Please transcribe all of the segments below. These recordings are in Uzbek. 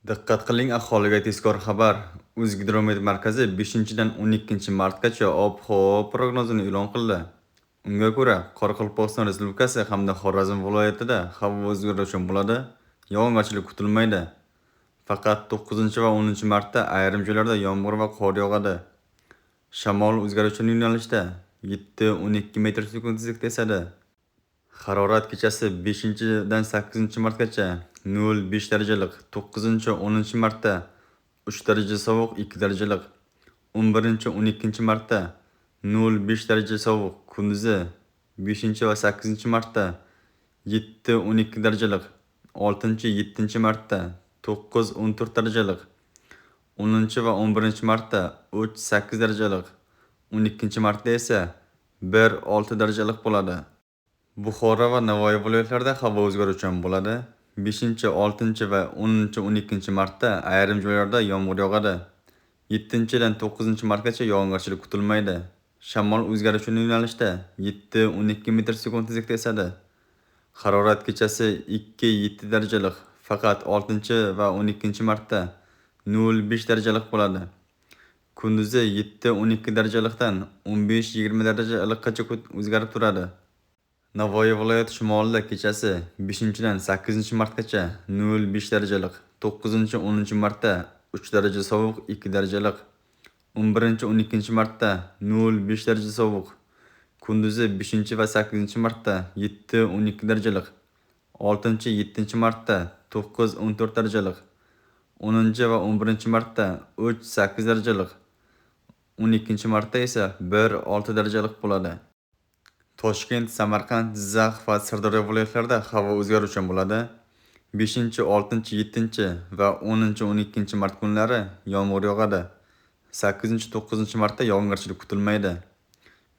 Diqqat qiling, aholiga tezkor xabar. O'zgidromet markazi 5-dan 12 martgacha ob-havo prognozini e'lon qildi. Unga ko'ra, Qoraqalpog'iston Respublikasi hamda Xorazm viloyatida havo o'zgaruvchan bo'ladi, yog'ingarchilik kutilmaydi. Faqat 9 va 10 martda ayrim joylarda yomg'ir va qor yog'adi. Shamol o'zgaruvchan yo'nalishda 7-12 metr sekund tezlikda esadi. Harorat kechasi 5-dan 8 martgacha 0-5 darajalik, 9-10 martda 3 daraja sovuq, 2 darajalik, 11-12 martda 0-5 daraja sovuq, kunduzi 5 va 8 martda 7-12 darajalik, 6-7 martda 9-14 darajalik, 10 va 11 martda 3-8 darajalik, 12 martda esa 1-6 darajalik bo'ladi. Buxoro va Navoiy viloyatlarida havo o'zgaruvchan bo'ladi. 5, 6 va 10-12 martda ayrim joylarda yomg'ir yog'adi. 7dan 9 martgacha yog'ingarchilik kutilmaydi. Shamol o'zgaruvchan yo'nalishda 7-12 metr sekund tezlikda esadi. Harorat kechasi 2-7 darajalik, faqat 6 va 12 martda 0-5 darajalik bo'ladi. Kunduzi 7-12 darajalikdan 15-20 daraja iliqqacha o'zgarib turadi. Navoiy viloyati shimolida kechasi 5dan 8 martgacha 0-5 darajalik, 9-10 martda 3 daraja sovuq, 2 darajalik, 11-12 martda 0-5 daraja sovuq, kunduzi 5 va 8 martda 7-12 darajalik, 6-7 martda 9-14 darajalik, 10 va 11 martda 3-8 darajalik, 12 martda esa 1-6 darajalik bo'ladi. Toshkent, Samarqand, Jizzax va Sirdaryo viloyatlarida havo o'zgaruvchan bo'ladi. 5, 6, 7 va 10-12 mart kunlari yomg'ir yog'adi. 8, 9 martda yog'ingarchilik kutilmaydi.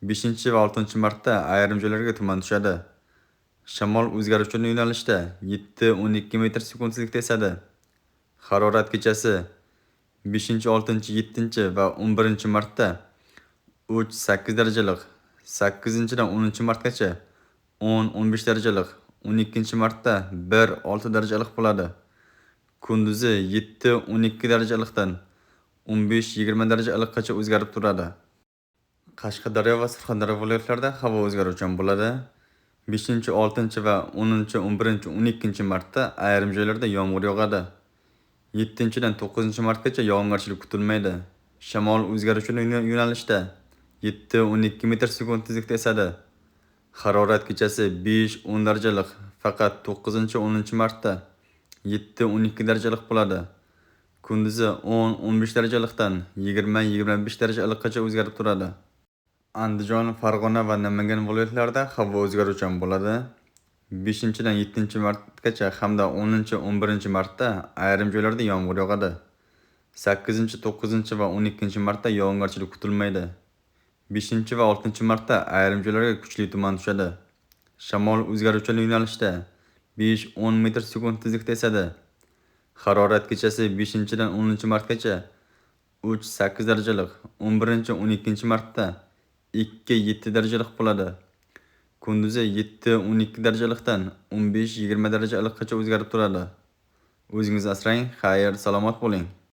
5 va 6 martda ayrim joylarga tuman tushadi. Shamol o'zgaruvchan yo'nalishda 7-12 metr sekund tezlikda esadi. Harorat kechasi 5, 6, 7 va 11 martda 3-8 darajalik, 8dan 10 martgacha 10-15 darajalik, 12 martda 1-6 darajalik bo'ladi. Kunduzi 7-12 darajalikdan 15-20 daraja iliqqacha o'zgarib turadi. Qashqadaryo va Surxondaryo viloyatlarida havo o'zgaruvchan bo'ladi. 5, 6 va 10, 11, 12 martda ayrim joylarda yomg'ir yog'adi. 7dan 9 martgacha yog'ingarchilik kutilmaydi. Shamol o'zgaruvchan yo'nalishda 7-12 metr sekund tezlikda esadi. Harorat kechasi 5-10 darajalik, faqat 9-10 martda 7-12 darajalik bo'ladi. Kunduzi 10-15 darajalikdan 20-25 daraja iliqqacha o'zgarib turadi. Andijon, Farg'ona va Namangan viloyatlarida havo o'zgaruvchan bo'ladi. 5dan 7 martgacha hamda 10-11 martda ayrim joylarda yomg'ir yog'adi. 8, 9 va 12 martda yog'ingarchilik kutilmaydi. 5 va 6 martda ayrim joylarga kuchli tuman tushadi. Shamol o'zgaruvchan yo'nalishda 5-10 metr sekund tezlikda esadi. Harorat kechasi 5dan 10 martgacha 3-8 darajalik, 11-12 martda 2-7 darajalik bo'ladi. Kunduzi 7-12 darajalikdan 15-20 daraja iliqqacha o'zgarib turadi. O'zingizni asrang, xayr, salomat bo'ling.